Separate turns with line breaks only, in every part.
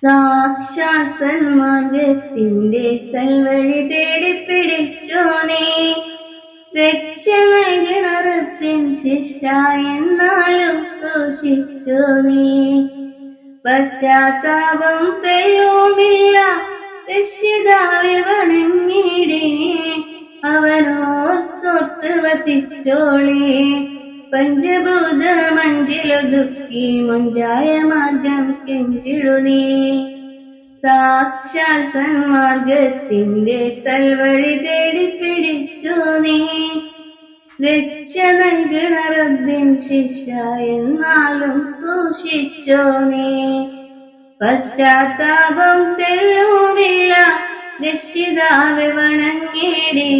സാക്ഷാൽ സന്മാർഗത്തിന്റെ സൽവഴി തേടിപ്പിടിച്ചോനേ, രക്ഷ നൽകണറപ്പിൻ ശിക്ഷ എന്നാലും സൂക്ഷിച്ചോനേ. പശ്ചാത്താപം തെളിവുമില്ല രക്ഷിതാവെ വണങ്ങിടേ, അവനോർത്തോർത്ത് വസിച്ചോളേ. പഞ്ചഭൂത മഞ്ചിലൊതുക്കി മുഞ്ചായ മാർഗം കെഞ്ചിടുനീ, സാക്ഷാൽ സന്മാർഗത്തിന്റെ സൽവഴി തേടിപ്പിടിച്ചു നീ. രക്ഷ നൽകണ റബ്ബിൻ ശിക്ഷ എന്നാലും സൂക്ഷിച്ചോ നീ. പശ്ചാത്താപം തെളിവുമില്ല രക്ഷിതാവെ വണങ്ങിടേ,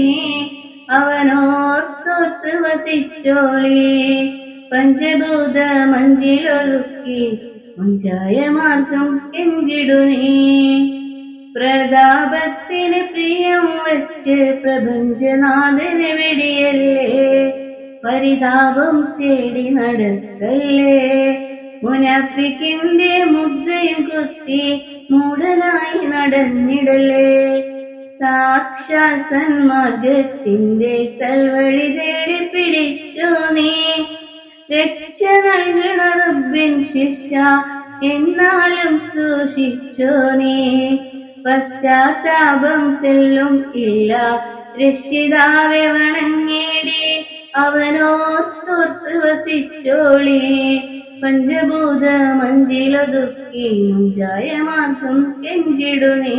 അവനോർത്തോർത്ത് വസിച്ചോളേ. പഞ്ചഭൂത മഞ്ചിലൊതുക്കി മുഞ്ചായ മാർഗം കെഞ്ചിടുനീ. പ്രതാപത്തിന് പ്രിയം വച്ച് പ്രപഞ്ചനാഥന് വെടിയല്ലേ, പരിതാപം തേടി നടക്കല്ലേ. മുനാഫിക്കിന്റെ മുദ്രയും കുത്തി മൂഢനായി നടന്നിടല്ലേ. സാക്ഷാൽ സന്മാർഗത്തിന്റെ സൽവഴി തേടിപ്പിടിച്ചു നീ. രക്ഷ നൽകണ റബ്ബിൻ ശിക്ഷ എന്നാലും സൂക്ഷിച്ചോ നീ. പശ്ചാത്താപം തെല്ലും ഇല്ല രക്ഷിതാവെ വണങ്ങേടി, അവനോർത്തോർത്ത് വസിച്ചോളി. പഞ്ചഭൂത മഞ്ചിലൊതുക്കി മുഞ്ചായ മാർഗം കെഞ്ചിടുനീ.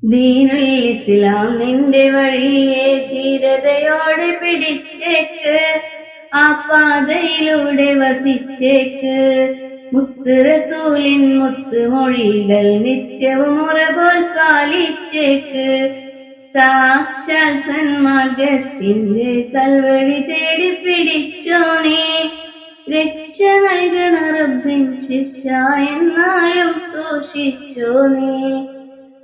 ദീനുൽ ഇസ്ലാം നിന്റെ വഴിയെ ധീരതയോടെ പിടിച്ചേക്ക്, ആ പാതയിലൂടെ വസിച്ചേക്ക്. മുത്ത് റസൂലിൻ മുത്തുമൊഴികൾ നിത്യവും ഉറപോൽ പാലിച്ചേക്ക്. സാക്ഷാൽ സന്മാർഗത്തിന്റെ സൽവഴി തേടിപ്പിടിച്ചോ നീ. രക്ഷ നൽകണ റബ്ബിൻ ശിക്ഷ എന്നാലും സൂക്ഷിച്ചോ നീ.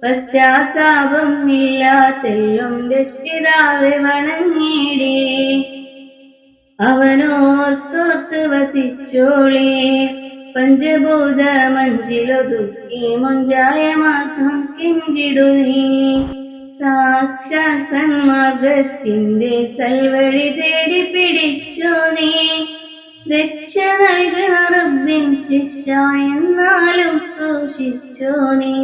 പശ്ചാത്താപം ഇല്ലാത്തെല്ലും രക്ഷിതാവെ വണങ്ങിടേ, അവനോർത്തോർത്ത് വസിച്ചോളേ. പഞ്ചഭൂത മഞ്ചിലൊതുക്കി മുഞ്ചായ മാർഗം കെഞ്ചിടുനീ. സാക്ഷാൽ സന്മാർഗത്തിന്റെ സൽവഴി തേടിപ്പിടിച്ചു നീ. രക്ഷ നൽകണ റബ്ബിൻ ശിക്ഷ എന്നാലും സൂക്ഷിച്ചോ നീ.